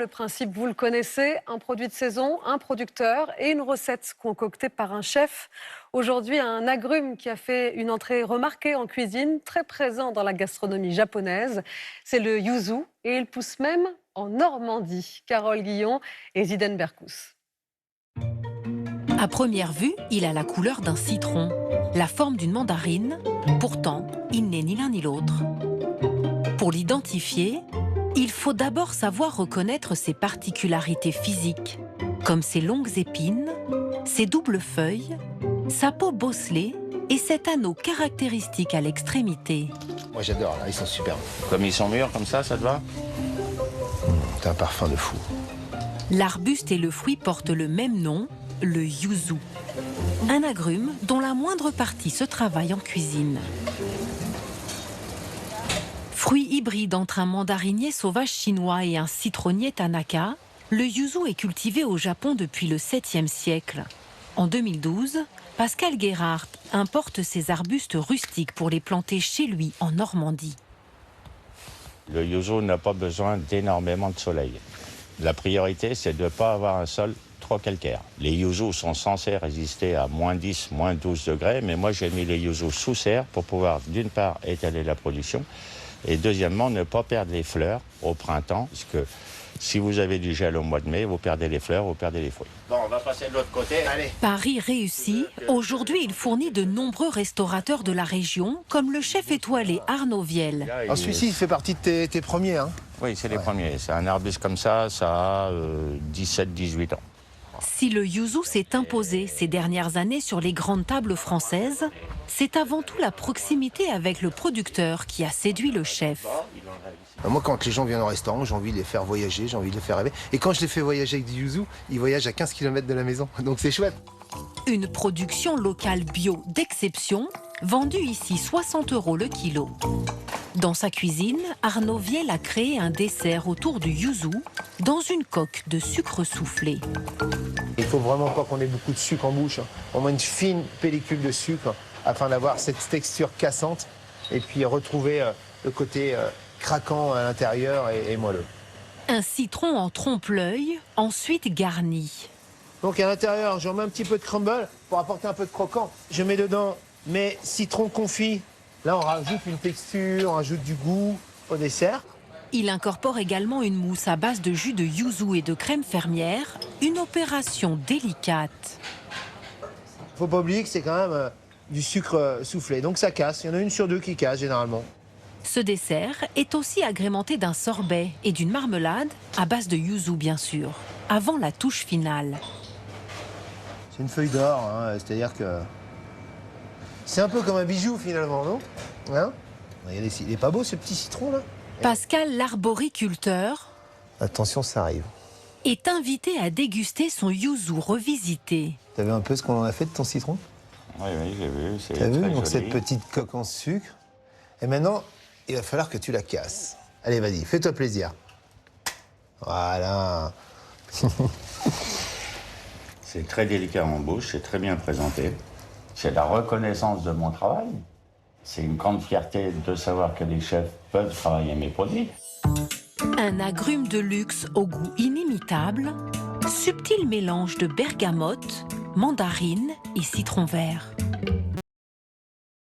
Le principe, vous le connaissez, un produit de saison, un producteur et une recette concoctée par un chef. Aujourd'hui, un agrume qui a fait une entrée remarquée en cuisine, très présent dans la gastronomie japonaise. C'est le yuzu et il pousse même en Normandie. Carole Guillon et Ziden Berkous. À première vue, il a la couleur d'un citron, la forme d'une mandarine. Pourtant, il n'est ni l'un ni l'autre. Pour l'identifier, il faut d'abord savoir reconnaître ses particularités physiques, comme ses longues épines, ses doubles feuilles, sa peau bosselée et cet anneau caractéristique à l'extrémité. Moi j'adore, là, ils sont superbes. Comme ils sont mûrs, comme ça te va? T'as un parfum de fou. L'arbuste et le fruit portent le même nom, le yuzu. Un agrume dont la moindre partie se travaille en cuisine. Fruit hybride entre un mandarinier sauvage chinois et un citronnier Tanaka, le yuzu est cultivé au Japon depuis le 7e siècle. En 2012, Pascal Gerhardt importe ces arbustes rustiques pour les planter chez lui en Normandie. Le yuzu n'a pas besoin d'énormément de soleil. La priorité, c'est de ne pas avoir un sol trop calcaire. Les yuzus sont censés résister à moins 10, moins 12 degrés, mais moi j'ai mis les yuzus sous serre pour pouvoir d'une part étaler la production et deuxièmement ne pas perdre les fleurs au printemps, parce que si vous avez du gel au mois de mai, vous perdez les fleurs, vous perdez les fruits. Bon, on va passer de l'autre côté, allez. Pari réussi, aujourd'hui il fournit de nombreux restaurateurs de la région, comme le chef étoilé Arnaud Viel. Alors celui-ci, il fait partie de tes premiers, hein? Oui, c'est les premiers. C'est un arbuste comme ça a 17-18 ans. Si le yuzu s'est imposé ces dernières années sur les grandes tables françaises, c'est avant tout la proximité avec le producteur qui a séduit le chef. Moi, quand les gens viennent au restaurant, j'ai envie de les faire voyager, j'ai envie de les faire rêver. Et quand je les fais voyager avec du yuzu, ils voyagent à 15 km de la maison. Donc c'est chouette. Une production locale bio d'exception, vendue ici 60 € le kilo. Dans sa cuisine, Arnaud Viel a créé un dessert autour du yuzu dans une coque de sucre soufflé. Il faut vraiment pas qu'on ait beaucoup de sucre en bouche. On met une fine pellicule de sucre afin d'avoir cette texture cassante et puis retrouver le côté craquant à l'intérieur et moelleux. Un citron en trompe-l'œil, ensuite garni. Donc à l'intérieur, je remets un petit peu de crumble pour apporter un peu de croquant. Je mets dedans mes citrons confits. Là, on rajoute une texture, on rajoute du goût au dessert. Il incorpore également une mousse à base de jus de yuzu et de crème fermière, une opération délicate. Faut pas oublier que c'est quand même du sucre soufflé, donc ça casse. Il y en a une sur deux qui casse généralement. Ce dessert est aussi agrémenté d'un sorbet et d'une marmelade à base de yuzu bien sûr, avant la touche finale. C'est une feuille d'or, hein, c'est-à-dire que c'est un peu comme un bijou finalement, non? Hein? Regardez, il est pas beau ce petit citron là? Pascal, l'arboriculteur, Attention, ça arrive. est invité à déguster son yuzu revisité. T'as vu un peu ce qu'on en a fait de ton citron? Oui, j'ai vu. T'as vu? Très Donc joli. cette petite coque en sucre. Et maintenant, il va falloir que tu la casses. Allez, vas-y, fais-toi plaisir. Voilà. C'est très délicat en bouche, c'est très bien présenté. C'est la reconnaissance de mon travail. C'est une grande fierté de savoir que les chefs peuvent travailler mes produits. Un agrume de luxe au goût inimitable, subtil mélange de bergamote, mandarine et citron vert.